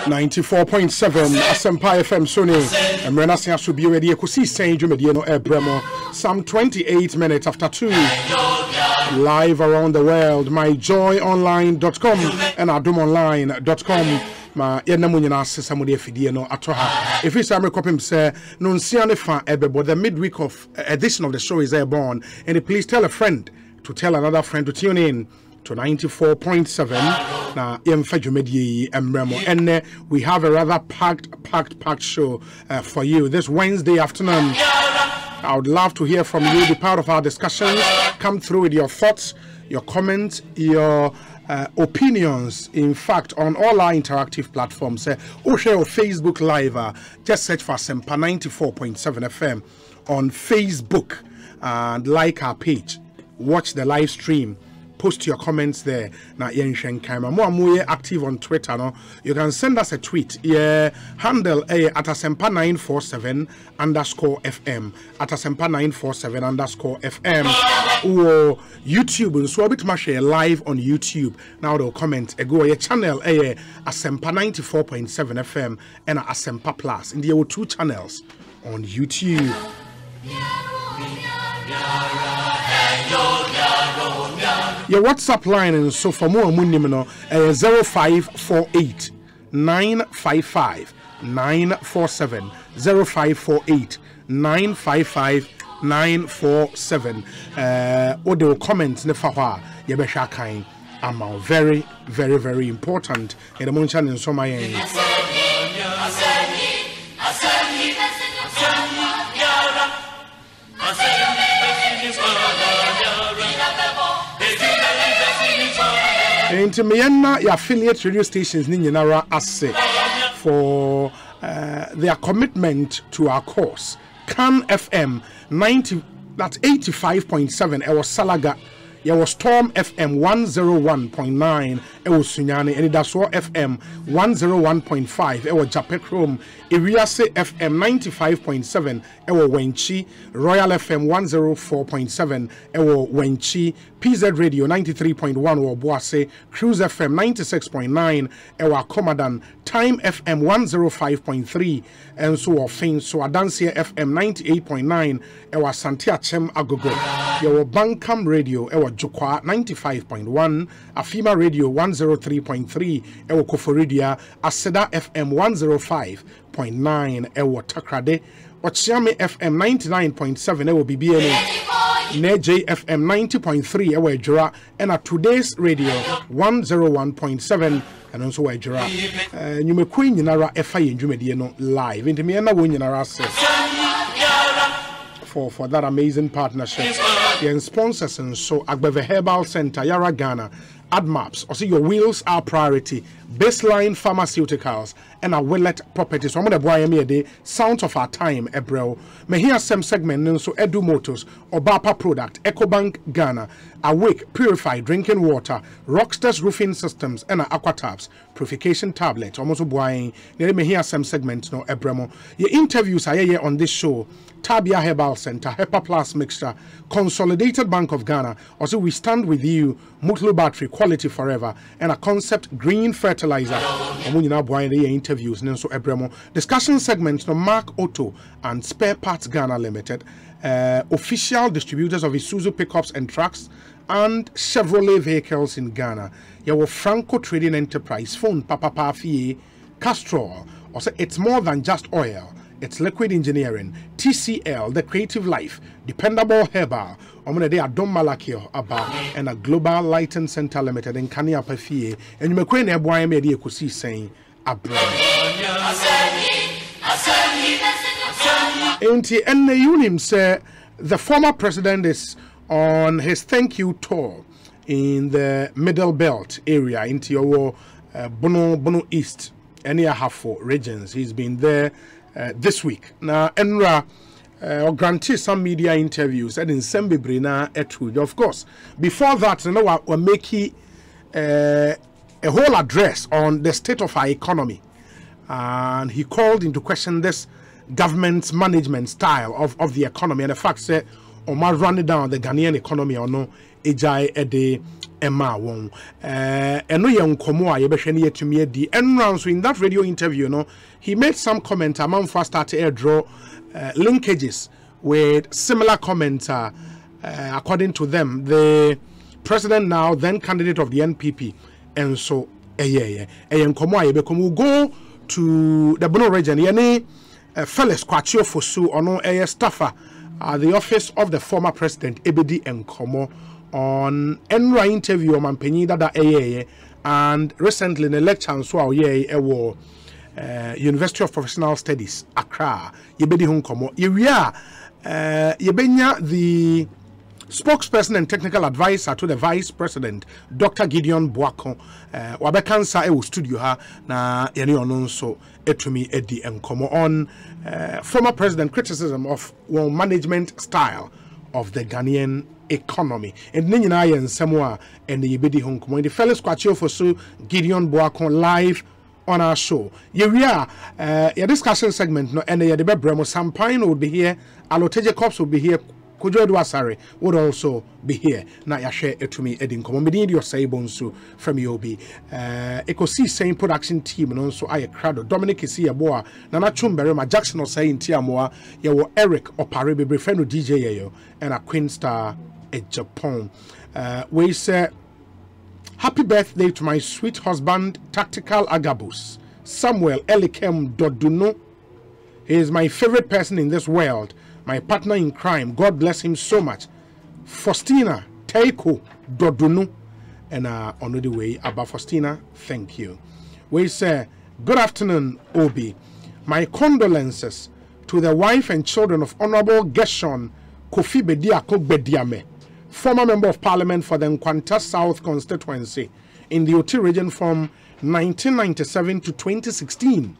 94.7 Asempa FM Sony and Renasia should be ready. Ekosiisen Jumediano Ebremo. Some 28 minutes after 2. Live around the world. myjoyonline.com and adumonline.com. Ma yena munyana sesamudi efidie no atoha. If it's a recopim say no nsiane fa ebebo the midweek of edition of the show is airborne, and please tell a friend to tell another friend to tune in to 94.7 na yemfa dwumedi emremo, and we have a rather packed show for you this Wednesday afternoon. I would love to hear from you, be part of our discussions, come through with your thoughts, your comments, your opinions. In fact, on all our interactive platforms, share Facebook Live, just search for Sempa 94.7 FM on Facebook and like our page, watch the live stream, post your comments there. Now, more active on Twitter. No, you can send us a tweet. Yeah, handle at Asempa947 _FM at Asempa947 _FM or YouTube. And so a bit much live on YouTube. Now they'll comment go your channel Asempa 94.7 FM and Asempa Plus. And there were 2 channels on YouTube. Your WhatsApp line and so for more munimino 0548 955 947 0548 955 947 or the comments nefa ye be sha kan amount very important in the monchan in so my into Mianna, your affiliate radio stations Ninyanara Asse for their commitment to our cause. Can FM 85.7 our Salaga. There was Storm FM 101.9, it was Sunyani, and that's what FM 101.5, it was Japekrom, Iriase FM 95.7, it was Wenchi, Royal FM 104.7, it was Wenchi, PZ Radio 93.1, or Boase, Cruise FM 96.9, it was Comadan, Time FM 105.3, and so on, so Adansia FM 98.9, it was Santia Chem Agogo, there was Bankam Radio, it was Jukwa 95.1, Afima Radio 103.3, Ewo Koforidia, Aseda FM 105.9, Ewo Takrade, Ochiame FM 99.7, Ewo BBNA, Neje FM 90.3, Ewo Ejura, and at Today's Radio 101.7, and also Ejura. You may queen Nara FI in Jumediano live. Into me and a win for that amazing partnership. The sponsors and so Agbeve Herbal Center, Yara Ghana, AdMaps, also your wheels are priority, Baseline Pharmaceuticals, and our Willet Properties. So I'm going to buy me a day, Sound of Our Time, Ebrel. May hear some segment, so Edu Motors, Obapa Product, EcoBank Ghana, Awake Purified Drinking Water, Rockstars Roofing Systems, and Aquatabs, Purification Tablets. Almost buying, may hear some segments, no Ebremo. Your interviews are here on this show. Tabia Herbal Center, Hepa Plus Mixture, Consolidated Bank of Ghana. Also, we stand with you, Mutlu Battery, Quality Forever, and a Concept Green Fertilizer. Interviews, so Ebremo. Discussion segments, no Mark Otto and Spare Parts Ghana Limited, official distributors of Isuzu pickups and trucks, and Chevrolet vehicles in Ghana. Your Franco Trading Enterprise, Phone Papa Pafie, Castrol. Also, it's more than just oil. It's liquid engineering, TCL, the creative life, dependable herbal, Omonede Adom Malakio Aba, and a Global Lighting Center Limited in Kania Pafie, and you may queen a boy made Ekosiisen abroad. And the Unim say the former president is on his thank you tour in the Middle Belt area into your Bono East, and Hafo regions. He's been there this week. Now, Enra granted some media interviews and in Sembibrina Etrude. Of course, before that, we're making a whole address on the state of our economy. And he called into question this government's management style of the economy. And the fact that Omar running down the Ghanaian economy or no, Ejai Ede Emma won. Eno ye nkomo a yebehwe ne yetumi adi. Enran so in that radio interview, no, he made some comment among first start to draw linkages with similar comments. According to them, the president now, then candidate of the NPP, and so nkomo a yebeko go to the Bono region. Yene Felix Kwakye Ofosu ono staffer at the office of the former president Ebedi Nkomo on Enra interview on Penny Dada and recently in a lecture so University of Professional Studies Accra Ebedi Nkomo yebenya the spokesperson and technical advisor to the vice president Dr. Gideon Boakon wabekansa studio ha na yene ono nso etumi edi enkomo on former president criticism of management style of the Ghanaian economy and nyina ye nsemo a ene yebedi honkomo the Felix Kwakye Ofosu Gideon Boakon live on our show. Your discussion segment no ene ye de bebremo Sampine will be here, Aloteje Cops will be here, Kujo Dwasare would also be here. Na ya share etumi edin komo medin your say bonsu from Yobi. Ekosiisen production team and also I crowd Dominic is here boa Nana Chumbere ma Jackson or saying Tiamoa yawo Eric Opare be friend DJ Yayo and a Queen Star at Japan. We say happy birthday to my sweet husband Tactical Agabus Samuel Elikem Doduno. He is my favorite person in this world. My partner in crime, God bless him so much. Faustina Teiko Dodunu. And on the way, Abba Faustina, thank you. We say, good afternoon, Obi. My condolences to the wife and children of Honorable Gershon Kofi Bediako Bediame, former member of parliament for the Nkwanta South constituency in the Oti region from 1997 to 2016.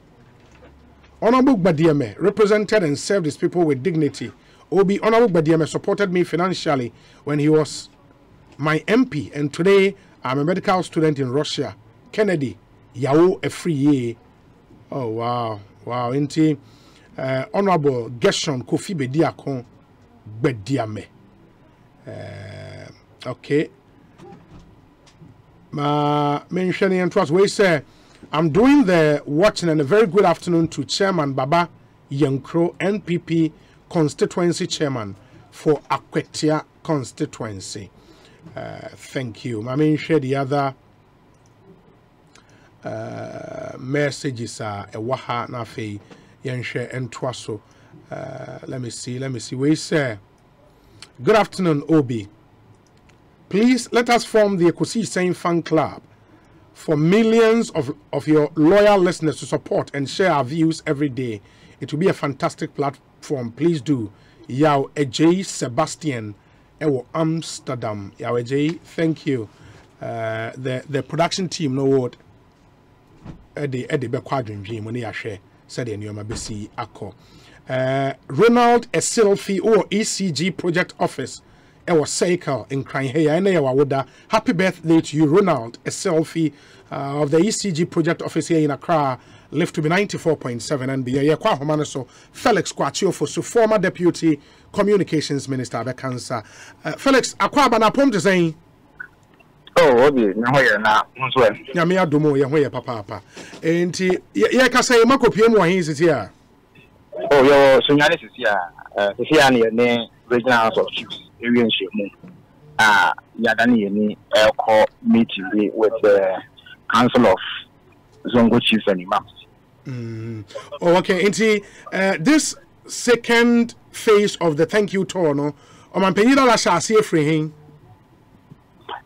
Honorable Badiame represented and served his people with dignity. Obi Honorable Badiame supported me financially when he was my MP, and today I'm a medical student in Russia. Kennedy, Yao a free year. Oh wow, wow. Inti Honorable Gershon Kofi Bediako Bediame. Okay. Ma mentioning and trust we say I'm doing the watching, and a very good afternoon to Chairman Baba Yankro, NPP constituency chairman for Akwetia constituency. Thank you. I mean, share the other messages are a waha nafe yanshe and twaso. Let me see. We say, good afternoon, Obi. Please let us form the Ekosiisen fan club for millions of your loyal listeners to support and share our views every day. It will be a fantastic platform. Please do. Yao Ej Sebastian Ewo Amsterdam. Yao Ej, thank you. The production team know what Eddie Bekwadrin Dream when they share said in your Mabesi Ako. Ronald Esilfi or ECG project office. Ewa cycle in crying hey happy birthday to you, Ronald. A selfie of the ECG project office here in Accra, live to be 94.7 and be so Felix Kwakye Ofosu, former deputy communications minister of Cancer. Felix Akwa na pom to say oh obi na hoye na nso ya me adomo ye hoye papa enti ye ka say makopie mu ahin sisi a oh yo sunyane sisi a sisi a ne regional house of chiefs area shemu yadani yeni call meeting with the council of Zongo chiefs and imams. Oh, okay. This second phase of the thank you tour, no, Omanpenida la shasi free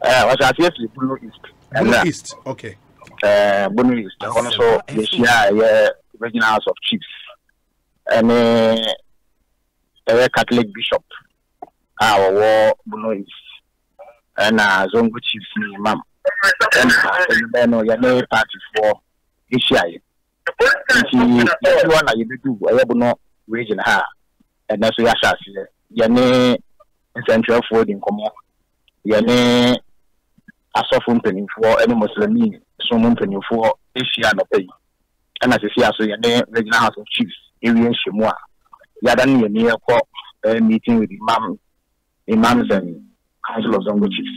was actually Blue East. Blue East, okay. Blue East. Also, this year, regional house of chiefs and a Catholic bishop. Our war Blue East and Zongo chiefs imam. And then no party for Ishai. One you do, I have no region her, and that's why I say, Yane central food in common. Yane a soft company for any Muslim, some company for Asia no pay. And as you see, so Yane regional house of chiefs, area Shimwa. Yadan near meeting with imams and council of Zongo chiefs.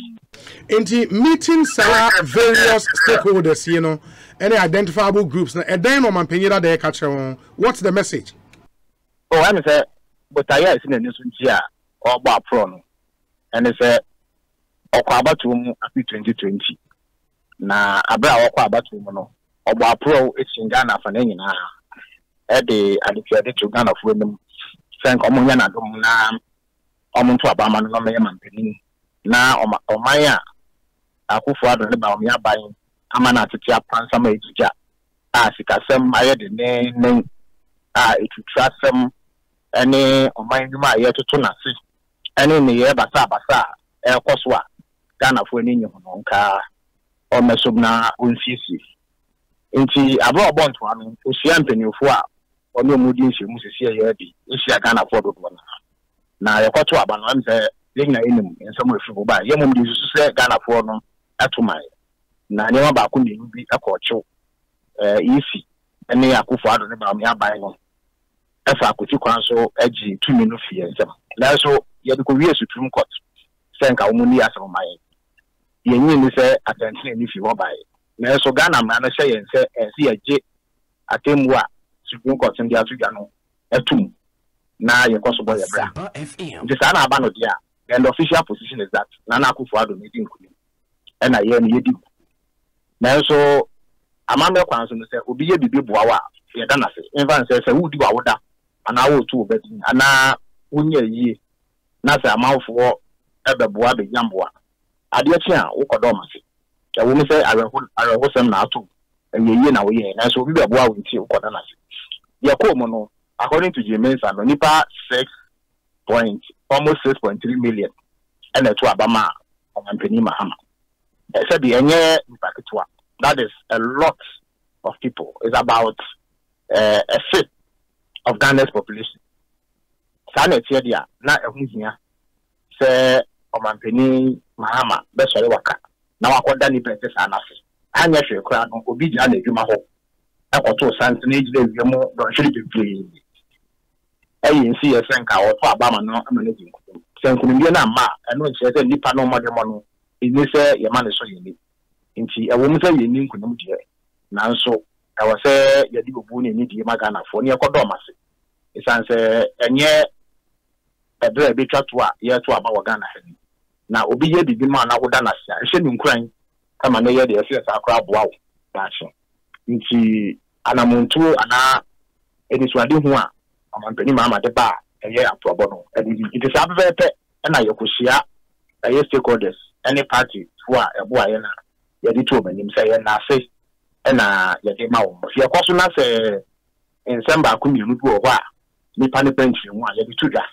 Into meetings various stakeholders, you know, any identifiable groups. And then on Penira de catch on. What's the message? Oh, I'm say, but I is in the news here or about prawn. And it's a Okwaba to 2020. Na Abra Okwaba to Mono. Oba Pro, it's in Ghana for any now. At the addicted to Ghana for them. Frank Omoyana Domina Omuntu Abama no Mayaman Penny. Na Omaya Akufa the Baumia buying Amana to Tia Pansama Ija. Sikasem, I had the name, it would trust them any Omayuma yet to Tunasi. Any in the year Basa Basa, El Koswa, Ghana for any Nonka or Mesubna Unsisi. Inti Abro Bont one, Usian Penufua, or no Mudin, she must see a year, is she a Ghana for one. Now, your Kotu Abanam, the Ligna in some way for by Yamum say Ghana for no at my. Now, never Bakundi be a coach. Easy, and they are Kufa about me by one. If I could counsel edgy 2 minutes here. That's all you have to go Supreme Court. Thank our money as of my. You need to say attention if you want by. Now, so Ghana man say and say, and see a jet at Temwa Supreme Court in the African a tomb. Now you're possible. The Sana Banodia, and the official position is that Nana Kufa meeting. And I hear you. Now, so Amanda Kwanson said, Ubi Bibi Buawa, Yadanase, Evan says, who do I order? And I will too, but Anna Unya ye, Nasa mouth for Eba Buabe Yambua. Adiatia, Okodomasi. The woman said, I will some now too, and ye now ye, and so we be a boy with you, Kodanasi. Yakomono, according to Jimenez and Nipa 6.6.3 million, and a 2 Abama on Penny Mahama. Said the Enya Pakitua. That is a lot of people. It's about a fifth of Ghana's population. Sanet here, not a here. Say, Omampeni, Mahama, best waka. Now I call Danny Princess Anasi. I'm not sure crowd on Obidjan, you my hope. I got 2 sons and age, you more don't should be playing. I see a Sanka or Abama, no, I'm managing. Sankumiana Ma, and when she said Nipa no Madamano, in this your man is so unique. Inti a woman say you need to now so I was say you do boon in the Magana for near Kodomasi. It's answer and yet a very big chat to about Ghana. Now, Obi the man I would done as I shouldn't crying. Come and hear the affairs are crab wow. Inti Anamuntu and it is what you want. I'm penny mamma the bar a year pro bono. And it is up very pet and I yokushia a stakeholders any party who are a boy and yadi to him say and I say and yadi mau. If you are question us in Samba Kumi or what, me panic pension one yadi to that.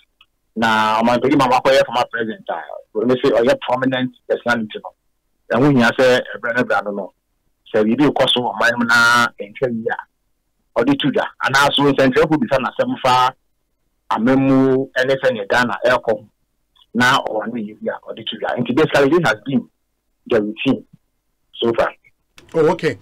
Now, my baby mamma from my present, when they say, oh, you're prominent, there's nothing to know. And when you say, a brother, I don't know. So you do cost of my mana and 10 years. Or the two that. And also, in Central, who be some of 7 far, a memo, anything in Ghana, aircom. Now, or 1 year, or the two that. And basically, this has been the routine so far. Oh, okay.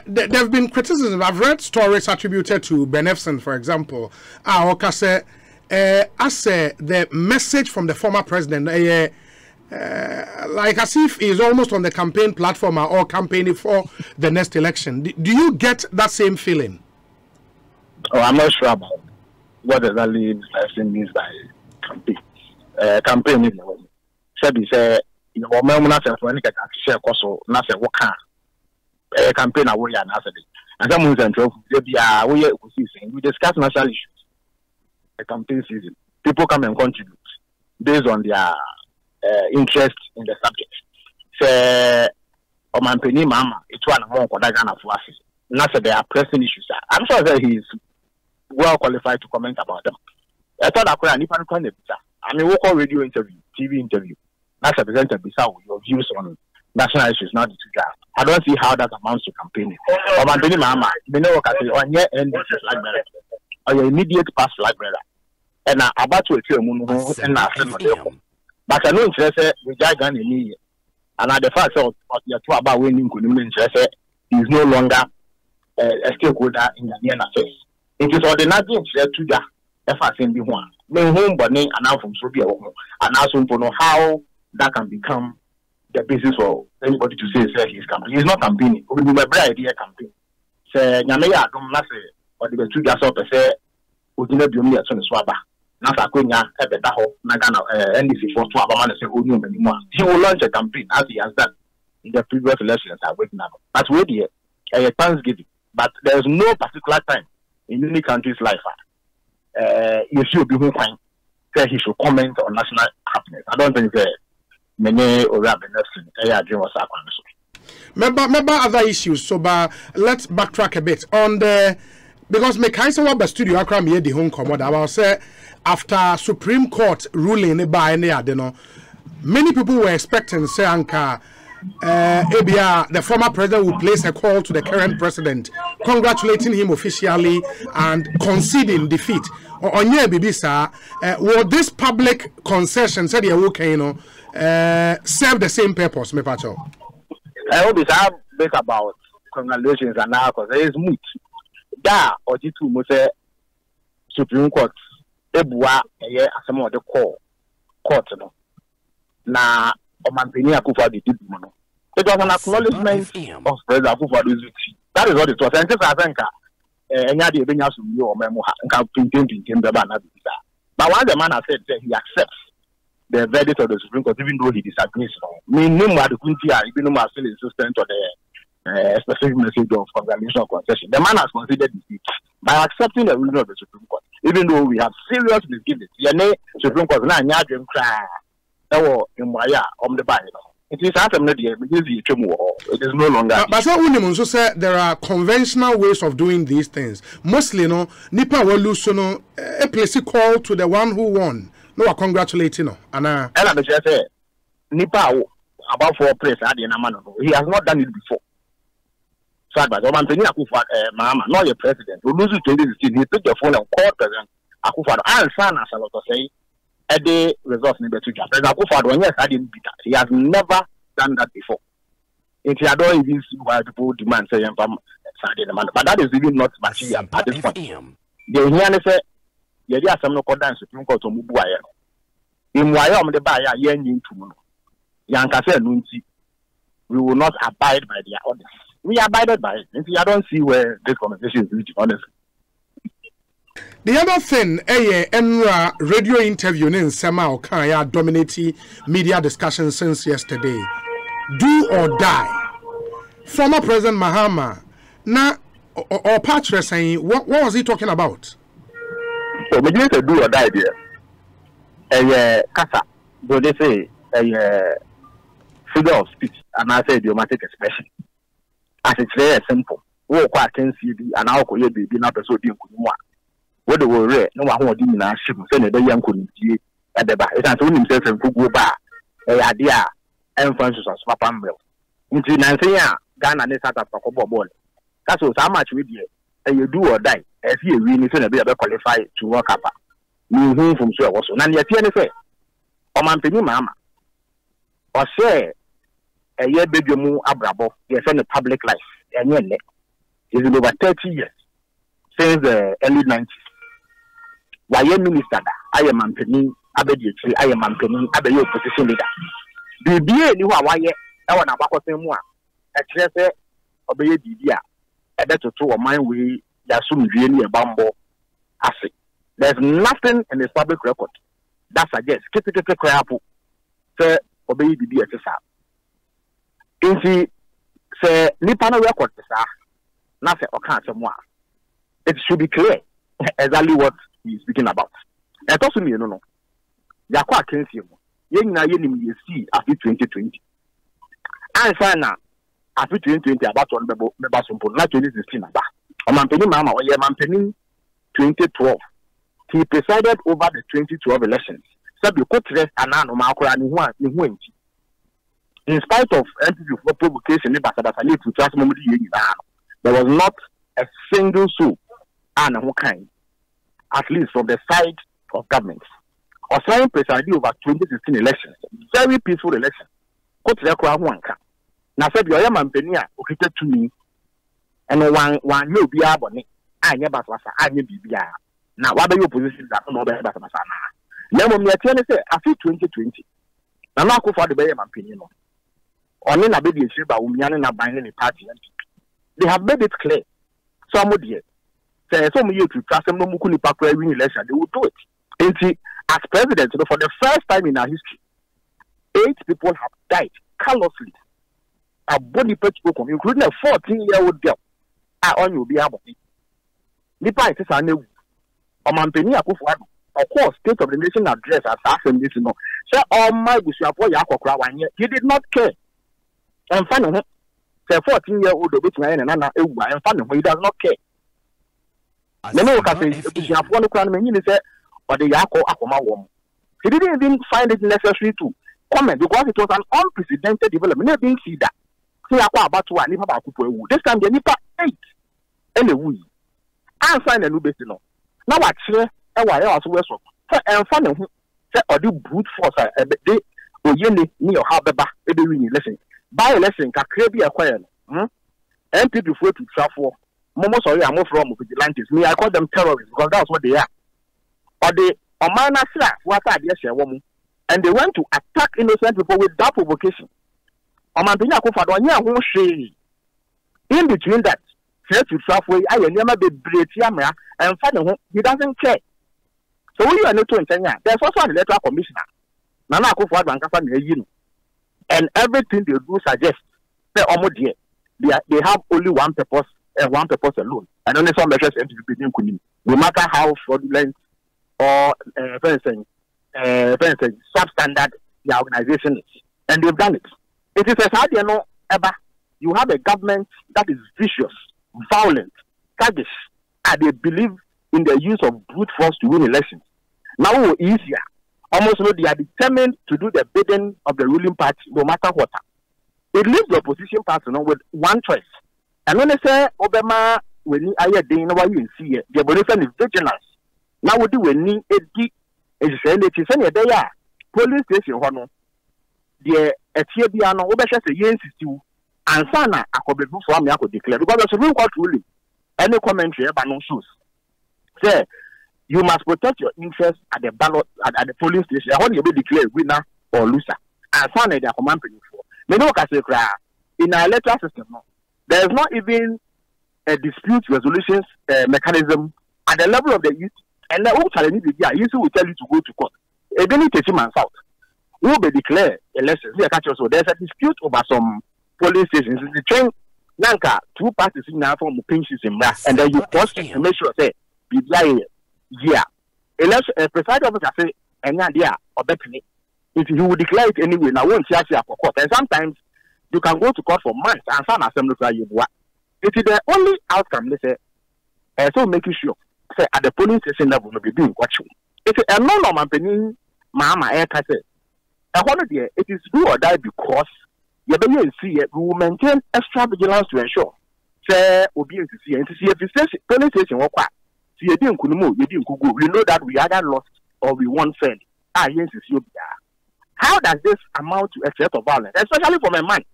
There have been criticism. I've read stories attributed to Benefson, for example. Okase, as the message from the former president, like as if he's almost on the campaign platform or campaigning for the next election. Do you get that same feeling? Oh, I'm not sure about what exactly Benefson means by campaign. Campaign is the way. Sabi say, you know, when I say for any share also, not say what can campaign away and answer it. And some of them, we discuss national issues. A campaign season, people come and contribute based on their interest in the subject. Say, Omampeni Mama, it's one more Kodagana for us. Not that they are pressing issues. I'm sure that he is well qualified to comment about them. I thought I could even connect. I mean, local radio interview, TV interview. That's a presenter beside your views on national issues, not the two. I don't see how that amounts to campaigning. Omampeni Mama, you know what I say on your end, like that. Or your immediate past like brother. And about to a moon and but I know interest with Jagan in me. And at the fact of your 2 about winning could interest is no longer a stakeholder in the near affairs. It is ordinary interest to that if I send the one. No home but name and now from Sophia and also to know how that can become the basis for anybody to say he's campaigning. He's not campaigning. We will be idea campaign. Say Nyameya don't say or the two gas up say we didn't do me at Swaba. Nasa Konya Ebetaho Nagana NDC for Swaba man say Union anymore. He will launch a campaign as he has done in the previous elections are waiting now. But wait here, a Thanksgiving. But there is no particular time in any country's life. You should be fine. Say he should comment on national happiness. I don't think many or Remember other issues, so let's backtrack a bit on the because Mekaisa Waba Studio Akram the home commode. I will say after Supreme Court ruling by any many people were expecting say Anka ABR, the former president will place a call to the current president, congratulating him officially and conceding defeat. On your Bibisa, will this public concession said you serve the same purpose, me pacho? I hope it's about congratulations and now because there is moot. Da or G2 Mose Supreme Court, Ebua, some of the court, no. Na Omampeni Akufa the deep mono. It was an acknowledgement of President Akufa's victory. That is what it was. And just I think any Benya Sumi or Memoha and Pintin Baba. But one the man has said that he accepts the verdict of the Supreme Court, even though he disagrees. Meaning, what the country are even though still insistent on the specific message of congratulation or concession. The man has considered defeat by accepting the ruling of the Supreme Court, even though we have serious misgivings. The Supreme Court now dream cry. It is no longer. But so also said there are conventional ways of doing these things. Mostly, no, Nipa will lose no a place call to the one who won. No, congratulating no. And Nipa about 4 place at the Namano. He has not done it before. So, but Omampeni Akufa, Mama, not your president. We lose 2016. He took the phone and called President Akufa. And Sana Saloto say. A day results in the future. President Akufo-Addo, yes, I didn't beat that. He has never done that before. If you don't even see why people demand say but that is even not material at this point. The Indian say, "Yeah, there are some no dance Supreme Court to move wire. In wire, the buyer, yen to Yankase Nunti. We will not abide by their orders. We abided by it. I don't see where this conversation is reaching, honestly." The other thing, a radio interview in Sema Okaya dominating media discussion since yesterday. Do or die. Former President Mahama, na or Patre saying, what was he talking about? So, we need to do or die there. Kasa, do they say figure of speech, and I say idiomatic expression. As it's very simple. Who can see and how could you be not a so deal? What the word, no one who didn't ask him, send a young couldn't see at the back. It's only himself and go back. A idea, and Francis of Swapamville. Into Nancy, Ghana, and this at a ball. That's how much with you. And you do or die, as you really going to be able to qualify to work up. You home from Sir was none yet, say, or Mampini Mama. Or say, a year baby mu abrabo, yes, in the public life, and yet it's over 30 years since the early 90s. Why minister? I am Mampini, Abedi, I am Mampini, Abbey opposition leader. The BA knew why I want to back of one. Actually, obey Didia. A better two of mine we assume really a bumble asset. There's nothing in his public record that suggests Kitty crap. Say, obey Didia. In see, say, Nipano record, sir. Nothing or can't someone. It should be clear exactly what he's speaking about. And also, you know, they are quite against him. You see after 2020. And now, after 2020, about one member simple, not 2016. Mampeni Mama, or Mampeni 2012. He presided over the 2012 elections. So you could rest an animal and in spite of entity for provocation, there was not a single soul and who kind, at least from the side of government. Australian presided over 2016 elections, very peaceful elections. Now, said your Mampenia, okay, to me, and one you be abonne. I never was I may be. Now, what are your positions that no better than Masana? Never me say, after 2020. Now, go for the Bay Mampino. Only na baby Shiba Umian na binding party. They have made it clear. Some of you say some you to trust them no mukuni pakwe win election, they will do it. And see, as president, for the first time in our history, 8 people have died callously. A body people, including a 14-year-old girl. I on you be able. Nipa is a new Omampeni Akufo-Addo. Of course, State of the Nation address as asking this, Say, oh my gosh, he did not care. And funny, say 14-year-old and funny, he does not care. He didn't even find it necessary to comment because it was an unprecedented development. He didn't see that. This time, the Nipa 8. Anyway, I'm finding a new business. Now, actually, I was also and funny, say, or do brute force a day, or you near Hababa, every lesson. By a lesson, Kakrebi acquired. And people before to travel. Momo sorry, I'm from vigilantes. Me, I call them terrorists because that's what they are. Or they, or minor slack, what I share woman. And they went to attack innocent people without provocation. In between that, say to travel, I will never be great yammer and find he doesn't care. So we are not to Kenya. There's also an electoral commissioner. Nana Akufo-Addo and everything they do suggests they have only one purpose and one purpose alone. And only some measures no matter how fraudulent or substandard the organization is. And they've done it. It is a sad, you have a government that is vicious, violent, thuggish, and they believe in the use of brute force to win elections. Now easier. Almost they are determined to do the bidding of the ruling party no matter what. It leaves the opposition party with one choice. And when they say Obama when you are doing what you see, the abolition is vigilance. Now we do when you police station the Ethiopian Obesha say still and Sana Akobebu for me I could declare because the Supreme Court ruling any commentary about no shoes. Say you must protect your interests at the ballot at the polling station. I want you to be declared winner or loser. And Sana they are commanding for. They know what I say in our electoral system. There is not even a dispute resolution mechanism at the level of the youth. And the old challenge is youth will tell you to go to court. If they need to take out, we will be declared elections. There's a dispute over some polling stations. The train, Nanka, 2 parties in our form of pinches in brass, and then you post to make sure say, be yeah. Election, presiding officer say, and idea or better. If you will declare it anyway, now won't see for court. And sometimes you can go to court for months and some assembly for you. It is the only outcome, they say, so making sure say at the polling station level will be doing what you. It's a non-normal penny, Mahama'S say. And one of the it is do or die because you see we will maintain extra vigilance to ensure. Say obedience to see and to see if the polling station work. See you didn't Kunumu, you didn't Kugu. We know that we either lost or we won fairly. Yes, how does this amount to a threat of violence? Especially from a man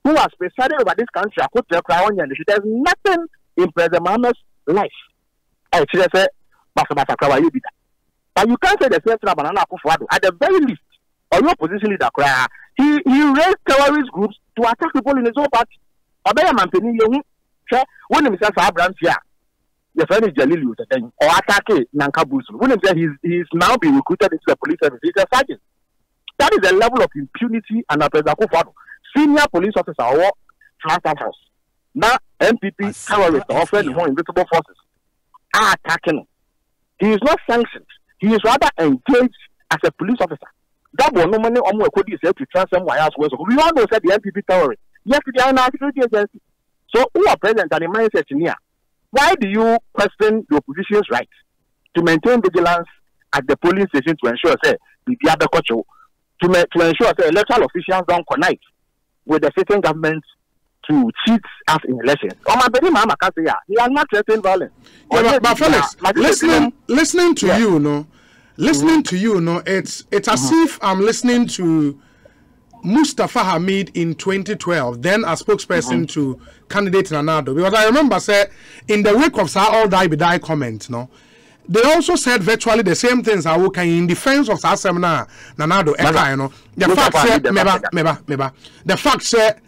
who has presided over this country, I could tell there's nothing in President Mahama'S life. I should say, but you can't say the same thing about Nana Akufo-Addo. At the very least, or your position leader, he raised terrorist groups to attack people in his own party. Obey man, when himself Abraham here, the friend is Jalili or attack Nanka Busu. When he's now being recruited into the police service, he's a sergeant. That is the level of impunity and President Akufo-Addo, senior police officer or Transport House. Now, MPP terrorists or friends of invisible forces are attacking him. He is not sanctioned. He is rather engaged as a police officer. That was no money on what could say to transfer wires. We all know that the MPP terrorists. Yes, they are an security agency. So, who are present and the mindset in here? Why do you question the opposition's right to maintain vigilance at the polling station to ensure, say, the other culture, to ensure that electoral officials don't connect with the sitting government to cheat us in elections? He has not threatened violence. Yeah, but Felix, listening to you, listening to you, it's as if I'm listening to Mustafa Hamid in 2012, then a spokesperson to candidate Nanado. Because I remember, say, in the wake of Sir All Die Be Die comment, they also said virtually the same things I will in defense of Sasemna Nanado Eka, you know. The fact said meba. The fact said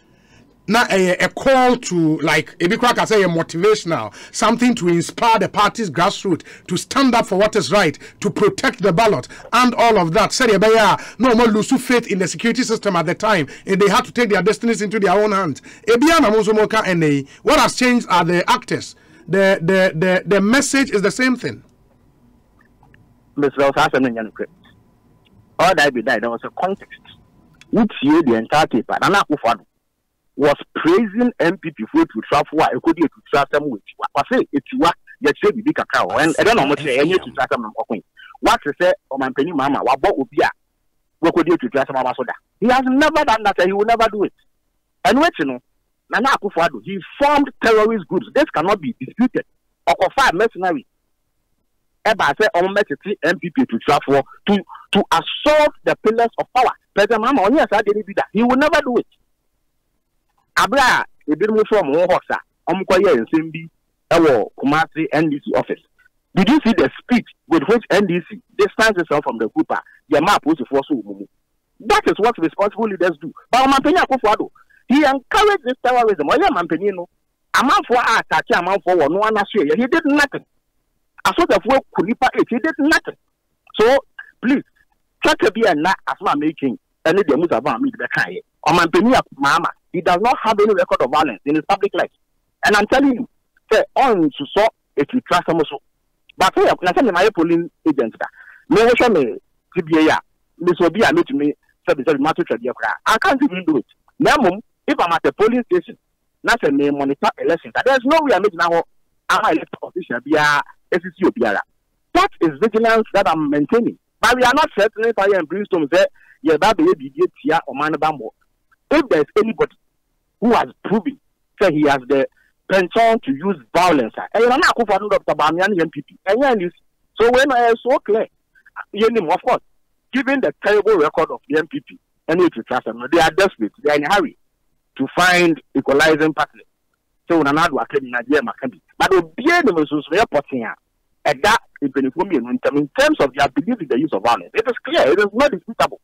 now a call to like Ebikwaka say a motivational, something to inspire the party's grassroots to stand up for what is right, to protect the ballot, and all of that. Said no more lose faith in the security system at the time, and they had to take their destinies into their own hands. And what has changed are the actors. The message is the same thing. Mr. All that be that there was a context which you the entire paper and was praising MPP for to travel. I could to trust them with what say it's what you say be cacao and I don't know much any to trust them. What to say or my penny mama, what would be what could you to trust Mama Soda? He has never done that and he will never do it. And what you know, Nana Akufo-Addo, he formed terrorist groups. This cannot be disputed. Or 5 mercenaries. Eba say on MPP to travel to assault the pillars of power. President Mama, on yes, I didn't do that. He will never do it. Abra, a bit more from Hoxa, Omkoye and Simbi, Kumasi NDC office. Did you see the speech with which NDC distanced itself from the group? Yama Ofosu. That is what responsible leaders do. But Mampeni Akufo-Addo, he encouraged this terrorism. Oya Mampeni no, a man for attack, a man for no one he did nothing. As sort of work Kulipa he did nothing. So please, check a be and not as I'm making any the Musa me the Kai. Or Mampeni Mama. He does not have any record of violence in his public life. And I'm telling you, say on to saw if you trust him also. But say I'm telling my polling agents that me show me TBA, this will be a meet me matter. I can't even do it. Now, if I'm at the polling station, not a name monitor elections. There's no way I make now I'm elected official be a SEC or Biara. That is vigilance that I'm maintaining. But we are not threatening fire and brimstone there, yeah, baby here or man bambo. If there's anybody who has proven that he has the penchant to use violence, and you're not Dr. Bamian MPP, so when I am so clear, of course, given the terrible record of the MPP, and to trust them, they are desperate, they are in a hurry to find equalizing partners. So when another Nigeria Maccabi, but the BNMs we are putting at that in terms of their belief in the use of violence, it is clear, it is not disputable.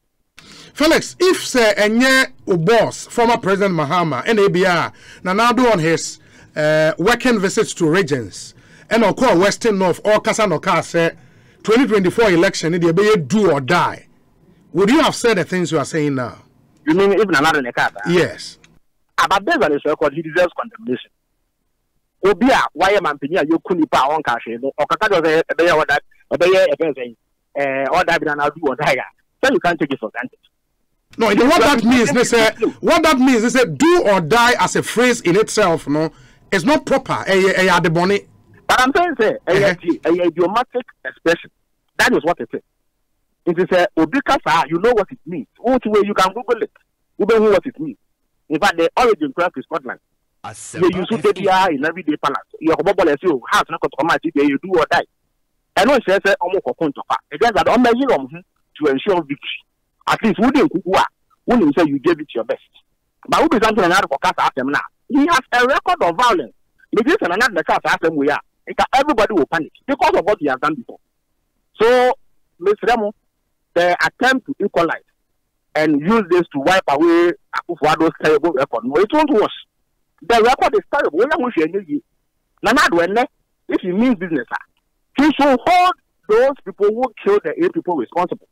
Felix, if say enye boss, former President Mahama, NABR, Nanado on his working visits to regions, and of course Western North, or Kasanoka say 2024 election, it be do or die. Would you have said the things you are saying now? You mean even another Nekata? Yes. About based on his record, he deserves condemnation. Obia, why am I paying you couldn't pay on cash? Or Kaka does a bear or that, or that do or die. So you can't take it for granted. No, what that means is that do or die as a phrase in itself, no, it's not proper. But I'm saying, say, a idiomatic expression. That is what it is. It is a Obikasa, you know what it means. What way you can Google it. You don't know what it means. In fact, the origin craft is Scotland. They use it in everyday palace. Your mobile as you have not got to you do or die. And when she says, almost it is that on the year to ensure victory. At least wouldn't say you gave it your best. But who is something another for cast after him now? He has a record of violence. If this and another cast after him we are, everybody will panic because of what he has done before. So, Ms. Remo, the attempt to equalize and use this to wipe away Akufo-Addo's terrible record. No, it won't worse. The record is terrible. If he means business, he should hold those people who killed the 8 people responsible.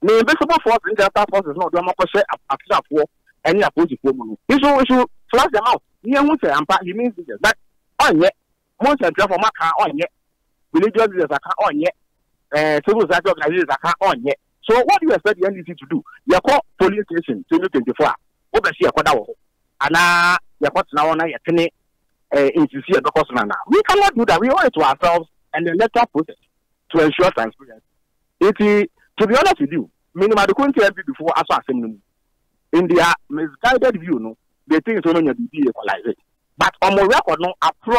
The invisible force in the force is not democracy after war any opposing woman. He should flush them out. He means business. But on yet, most of them on yet, religious leaders are on yet, civil society organizations are on yet. So what do you expect the NDC to do? You call police station 2024. Obviously, you call and you call now on we cannot do that. We owe it to ourselves and the letter process to ensure transparency. To be honest with you, minimum the country before as assembly. In their misguided view, no, they think it's only be equalized. But on my record, no,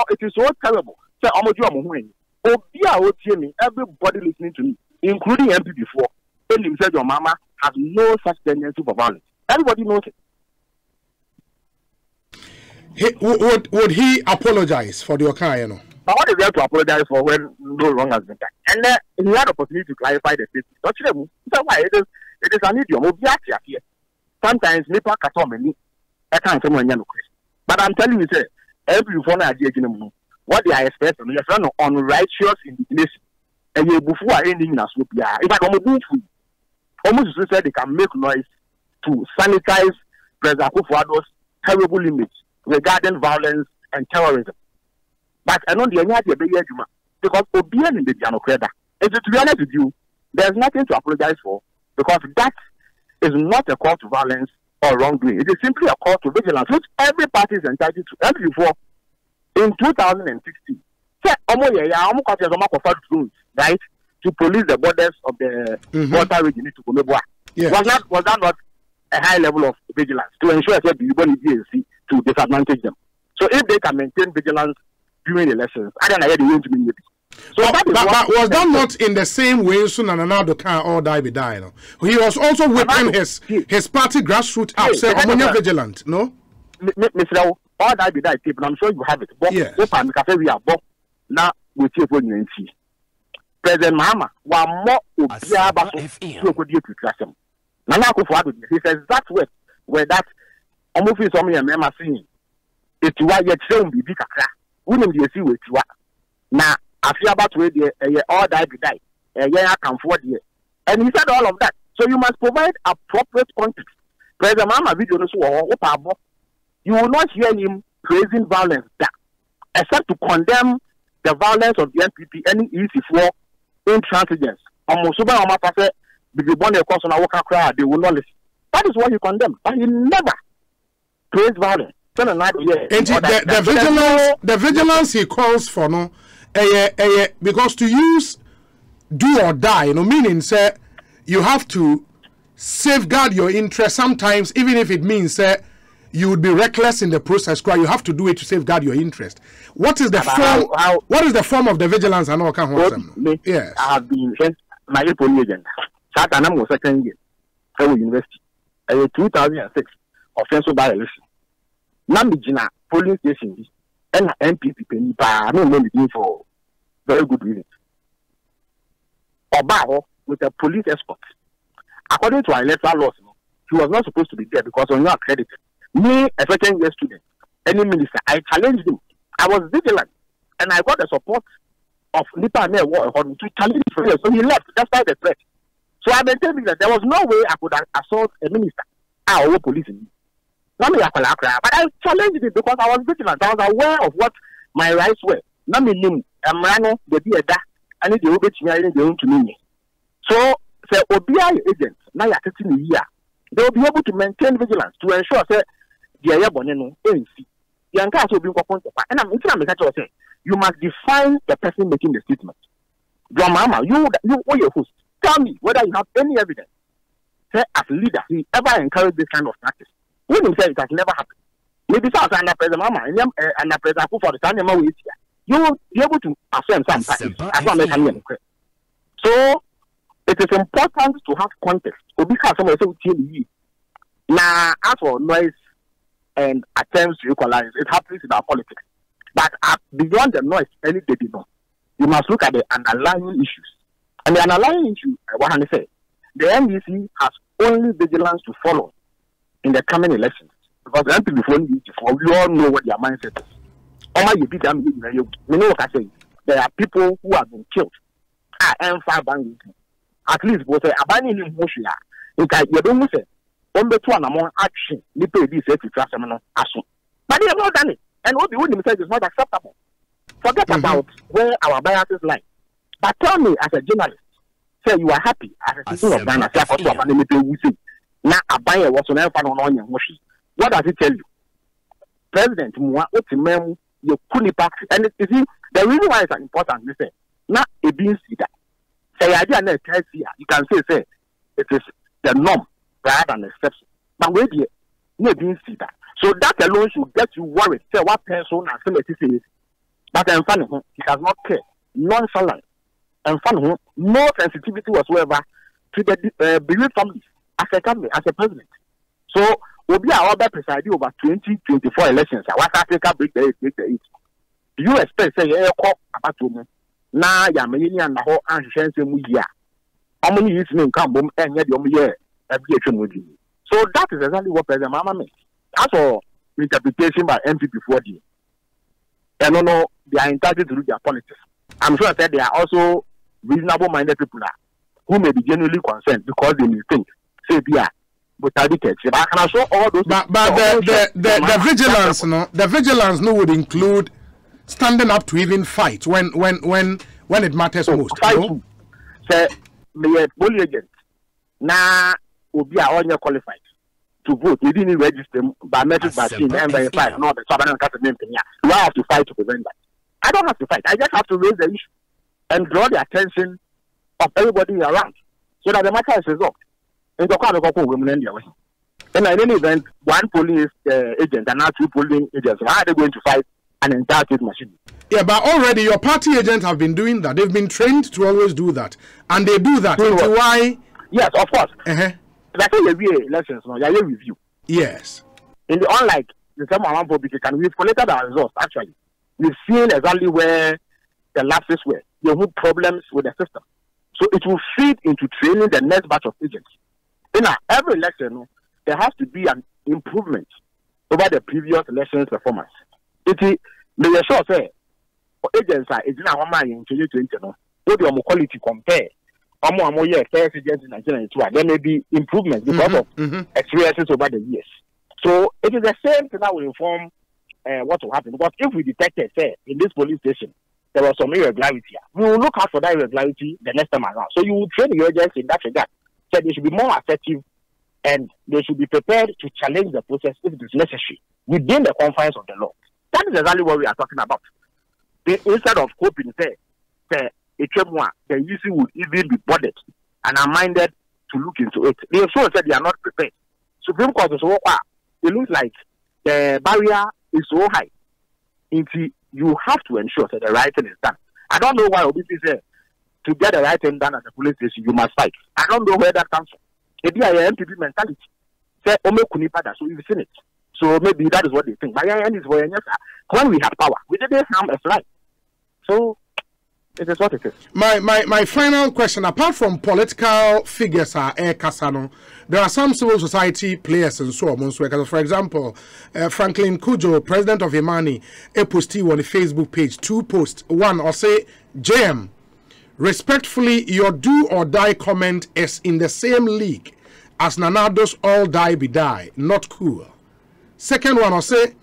it is so terrible. Say, everybody listening to me, including MP before, and himself, your mama has no such tendency for violence. Everybody knows it. Would he apologize for the Okayano? But what is there to apologize for when no wrong has been done? And then he had the opportunity to clarify the statement. That's why it is an idiom. Sometimes people can't many. I can't say but I'm telling you, sir, every phone idea, what they are expecting, they are unrighteous indignation. And you before ending in a swoop, if I come to almost said they can make noise to sanitize President Akufo-Addo's terrible image regarding violence and terrorism. But I know the idea because obedience in the Janocreda. And to be honest with you, there's nothing to apologize for because that is not a call to violence or wrongdoing. It is simply a call to vigilance, which every party is entitled to. As before, in 2016, right, to police the borders of the border region to Komeboa. Yes. Was that not a high level of vigilance to ensure that everybody DNC to disadvantage them? So if they can maintain vigilance during elections, I don't know the way to be. So but was that not in the same way Sunanado can all die be dying? He was also whipping his party grassroots up, say vigilant, no? Mr. All die be die, people. I'm sure you have it. Yes. We are now we see President Mahama was more Obiaba to trust him. Nana Akufo-Addo, he says that where that almost some of them are saying it was yet shown be big. Wouldn't you see with you? Now, I feel about where the all die be die. I can afford it. And he said all of that. So you must provide appropriate context. President Mahama video you will not hear him praising violence except to condemn the violence of the NPP, any easy for intransigence. They will not listen. That is what he condemned. But he never praised violence. The vigilance he calls for, no, because to use do or die, meaning say you have to safeguard your interest sometimes, even if it means you would be reckless in the process. You have to do it to safeguard your interest. What is the form? What is the form of the vigilance? I know. Yes, I have been my agent. Satanam was second year. University. 2006 offensive by election. Namijina polling station and MPP penny no money for very good reasons. Obaho with a police escort. According to our electoral laws, he was not supposed to be there because we're not accredited. Me, a second year student, any minister, I challenged him. I was vigilant and I got the support of Nipa and to challenge him. So he left despite the threat. So I've been telling that there was no way I could assault a minister or police. But I challenged it because I was vigilant. I was aware of what my rights were. So, say OBI agents, now you're sitting here. They will be able to maintain vigilance to ensure that the Ayaboneno ANC. And I'm saying you must define the person making the statement. Your mama, you your host. Tell me whether you have any evidence. Say as a leader, he ever encouraged this kind of practice. When he said it has never happened. Maybe so as under President Mama and President Akufo for the time you will be able to affirm some practice. So it is important to have context. Because someone say now as for noise and attempts to equalize, it happens in our politics. But beyond the noise, any day you must look at the underlying issues. And the underlying issue, what I say, the NDC has only vigilance to follow in the coming elections. Because the MPP before we all know what their mindset is. We know what I say. There are people who have been killed. At least we say abandoning him Hoshia. You don't say action, but they have not done it. And what the would say is not acceptable. Forget about where our biases lie. But tell me, as a journalist, say you are happy as a citizen of Ghana. Now, a buyer was on what does it tell you? President Mua, you couldn't pack. And you see, the reason why it's important, you say, not a being that. Say, I didn't tell you, you can say, it is the norm rather than the exception. But wait, you didn't see that. So that alone should get you worried. Say, what person has said, but in front of him, he does not care. Nonchalant. And fun, no sensitivity whatsoever to the bereaved families as a president. So, we'll be our presiding over 2024 elections. West Africa break the 8. Do you expect say about na ya many and the whole ancient year. How many years in come and yet your year every so that is exactly what President Mama meant. That's all interpretation by MP before the. And no, they are entitled to do their politics. I'm sure that they are also reasonable-minded people who may be genuinely concerned because they may think, say, yeah, but I can show all those. But the vigilance, the vigilance, would include standing up to even fight when it matters most. Fight, say, may bully agent. Now, will be all qualified to vote. We didn't register by message machine and verify. No, the Southern Catholic name. You have to fight to prevent that. I don't have to fight. I just have to raise the issue and draw the attention of everybody around so that the matter is resolved. In any event, one police agent and now two polling agents, how are they going to fight an entire state machine? Yeah, but already your party agents have been doing that. They've been trained to always do that. And they do that. So why? Yes, of course. Like a elections, no, you review. Yes. In the unlike the same amount of public, and we've collected our results actually. We've seen exactly where the lapses were. There were problems with the system. So it will feed into training the next batch of agents. In every election, there has to be an improvement over the previous election's performance. It may sure say for agents are in 2020, what the quality compare. First agents in 1992, there may be improvements because of experiences over the years. So it is the same thing that will inform what will happen. Because if we detected, say, in this police station, there was some irregularity, we will look out for that irregularity the next time around. So you will train your agents in that regard. So they should be more assertive and they should be prepared to challenge the process if it is necessary within the confines of the law. That is exactly what we are talking about. Instead of hoping, say, the issue would even be bothered and are minded to look into it. They also said they are not prepared. Supreme Court is so it looks like the barrier is so high. You have to ensure that the right thing is done. I don't know why Obi said to get the right thing done at the police station, you must fight. I don't know where that comes from. Maybe a MPP mentality. Say, so you've seen it. So maybe that is what they think. But when we have power, we didn't harm a fly. So it is what it is. My final question, apart from political figures Kasano, there are some civil society players and so on. For example, Franklin Kujo, president of Imani, posted on the Facebook page 2 posts. One, or say, JM, respectfully, your do or die comment is in the same league as Nanado's all die be die. Not cool. Second one, or say,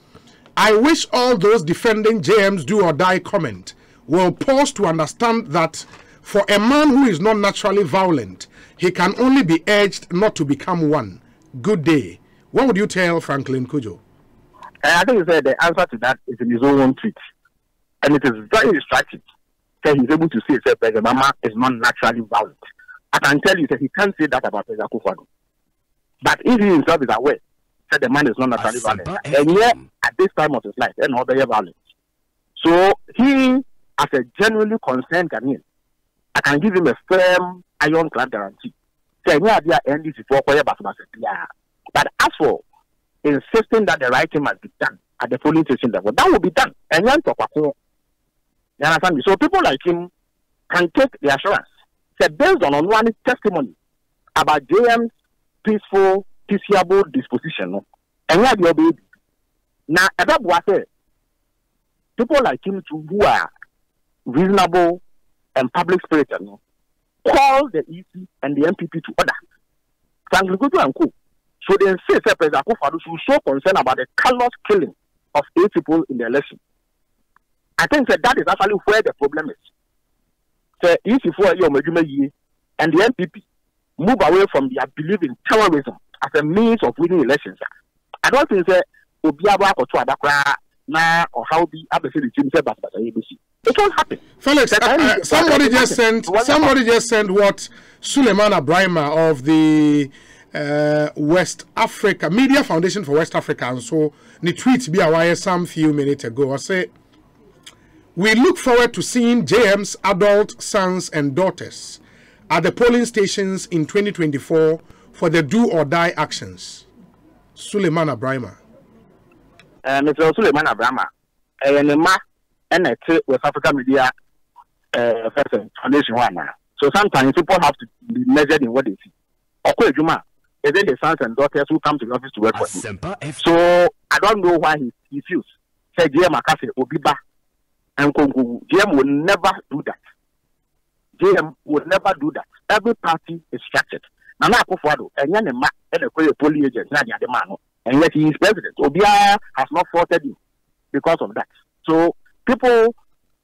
I wish all those defending JM's do or die comment will pause to understand that for a man who is not naturally violent, he can only be urged not to become one. Good day. What would you tell Franklin Kujo? I think he said the answer to that is in his own tweet. And it is very instructive. So he's able to say that President Mama is not naturally violent. I can tell you that he can't say that about President Akufo-Addo. But if he himself is aware that the man is not naturally violent, and yet at this time of his life, and not very violent. So he, as a genuinely concerned Ghanaian, I can give him a firm ironclad guarantee. But as for insisting that the right thing must be done at the polling station level, that will be done. And you understand me? So people like him can take the assurance that based on one testimony about JM's peaceful, peaceable disposition, and you your baby. Now, people like him who are reasonable and public spirited, call the EC and the MPP to order. Franklin Kujo and Co. So they insist that President Akufo-Addo should show concern about the callous killing of 8 people in the election. I think that is actually where the problem is. So if you and the MPP move away from their belief in terrorism as a means of winning elections, I don't think that Obiaba or Tuadakra or how the ABC team said that it won't happen. Felix, somebody just sent what Suleiman Abrahima of the West Africa Media Foundation for West Africa, and so the tweet be away some few minutes ago. I say, we look forward to seeing JM's adult sons and daughters at the polling stations in 2024 for the do or die actions. Suleiman Abrahima. Mr. Suleiman Abrahama, and West Africa Media foundation one. So sometimes people have to be measured in what they see. Okay, Juma, is it the sons and daughters who come to the office to work for him? So I don't know why he feels. Say GM Akase Obiba and Kongu. GM will never do that. GM would never do that. Every party is structured. Nana Akufo-Addo, and Yanema, and a polling agent, Nadia Demano, and yet he is president. Obia has not faulted him because of that. So people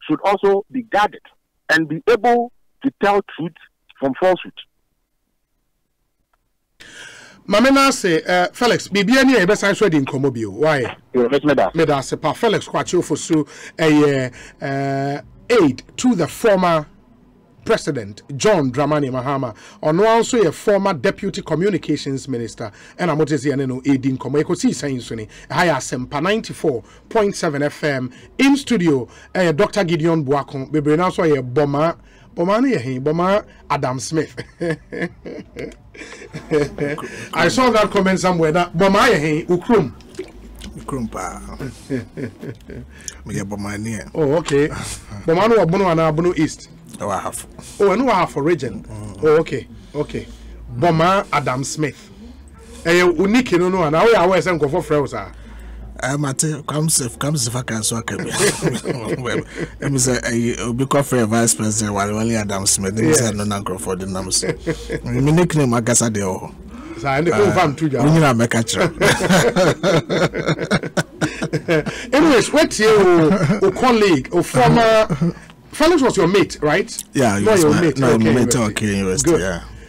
should also be guarded and be able to tell truth from falsehood. Mamena say, Felix, Bibi any a best answer in Comobio. Why? Meda se pa Felix Kwakye Ofosu aid to the former President John Dramani Mahama, or also a former Deputy Communications Minister, and I'm no aiding Ekosiisen Suni, higher Sempa 94.7 FM in studio, Dr. Gideon Buakon, Bebe also a bomber Adam Smith. I saw that comment somewhere that bomber Ukrum. Oh, okay. Bomano Abono and Abono East. Oh, I have. Oh, I know I have for region. Oh, okay. Okay. Bomber Adam Smith. Unique, no, and now I always go for Froza. Comes if I can so I can. I'm say a big for vice president while only Adam Smith. They said no go for the names. My nickname Agasa de O. So I know to you. We need to make a catcher. Anyways, what's your colleague or former Felix was your mate, right? Yeah, no, your mate. No, okay, mate. Okay, university. Good.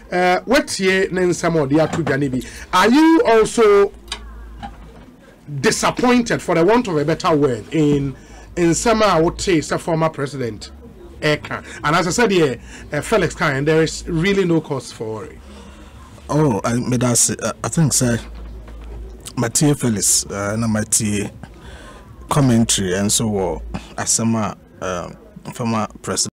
Yeah. What's your name? Some of the Janibi. Are you also disappointed, for the want of a better word, in some, I would say, the former president Eka? And as I said here, Felix Khan, there is really no cause for worry. Oh, I think, sir, Mathieu Felix, and Mathieu commentary, and so as some former president.